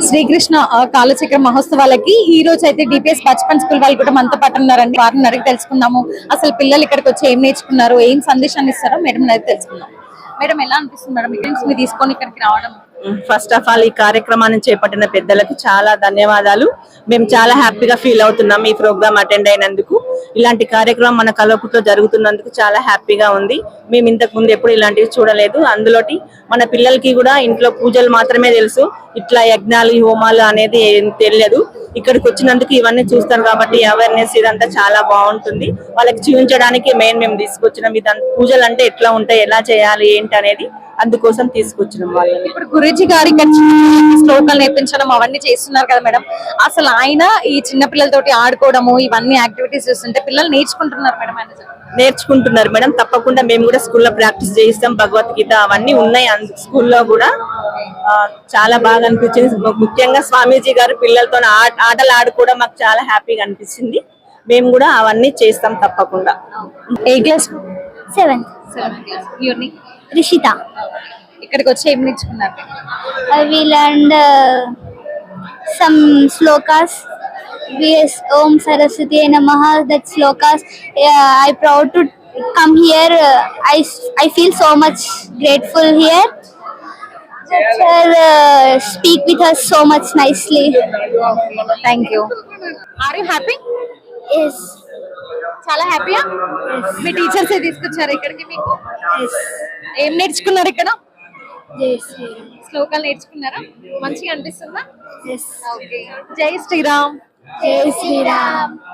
శ్రీకృష్ణ కాలచక్ర మహోత్సవాలకి ఈ రోజు అయితే డిపిఎస్ బచ్పన్ స్కూల్ వాళ్ళు కూడా మనతో పాటు ఉన్నారండి. వారిని అడిగి తెలుసుకుందాము అసలు పిల్లలు ఇక్కడికి వచ్చి ఏం నేర్చుకున్నారు, ఏం సందేశాన్ని ఇస్తారో మేడం అడిగి తెలుసుకుందాం. మేడం ఎలా అనిపిస్తుంది మేడం మీ తీసుకొని ఇక్కడికి రావడం? ఫస్ట్ ఆఫ్ ఆల్ ఈ కార్యక్రమాన్ని చేపట్టిన పెద్దలకు చాలా ధన్యవాదాలు. మేము చాలా హ్యాపీగా ఫీల్ అవుతున్నాం ఈ ప్రోగ్రామ్ అటెండ్ అయినందుకు. ఇలాంటి కార్యక్రమం మన కల్వకుట్లో జరుగుతున్నందుకు చాలా హ్యాపీగా ఉంది. మేము ఇంతకు ముందు ఎప్పుడు ఇలాంటివి చూడలేదు. అందులోటి మన పిల్లలకి కూడా ఇంట్లో పూజలు మాత్రమే తెలుసు, ఇట్లా యజ్ఞాలు హోమాలు అనేది ఏం తెలియదు. ఇక్కడికి వచ్చినందుకు ఇవన్నీ చూస్తాం కాబట్టి అవేర్నెస్ ఇదంతా చాలా బాగుంటుంది. వాళ్ళకి చూపించడానికి మెయిన్ మేము తీసుకొచ్చినాం. ఇదంతా పూజలు అంటే ఎట్లా ఉంటాయి, ఎలా చేయాలి ఏంటి అనేది అందుకోసం తీసుకొచ్చినాం వాళ్ళని. ఇప్పుడు గురూజీ గారి శ్లోకాలు నేర్పించడం అవన్నీ చేస్తున్నారు కదా మేడం, అసలు ఆయన ఈ చిన్న పిల్లలతోటి ఆడుకోవడము ఇవన్నీ యాక్టివిటీస్ చూస్తుంటే పిల్లలు నేర్చుకుంటున్నారు మేడం? నేర్చుకుంటున్నారు మేడం, తప్పకుండా. మేము కూడా స్కూల్లో ప్రాక్టీస్ చేయిస్తాం. భగవద్గీత అవన్నీ ఉన్నాయి స్కూల్లో కూడా. చాలా బాగా అనిపించింది. ముఖ్యంగా స్వామీజీ గారు పిల్లలతో ఆటలు ఆడుకోవడం మాకు చాలా హ్యాపీగా అనిపించింది. మేము కూడా అవన్నీ చేస్తాం తప్పకుండా. ఏ క్లాస్? 7th. Rishita. ఇక్కడికి వచ్చి ఏం నేర్చుకున్నారు? We learned some slokas. Yes, Om Saraswati Namaha. That slokas. I proud to come here. I feel so much grateful here. Sir, speak with us so much nicely. Thank you. Are you happy? Yes. చాలా హ్యాపీయా? మీ teachers తీసుకొచ్చారు ఇక్కడికి మీకు? ఏం నేర్చుకున్నారు ఇక్కడ? శ్లోకాలు నేర్చుకున్నారా? మంచిగా అనిపిస్తుందా? Yes. ఓకే. జై శ్రీరామ్. Jai Shri Ram.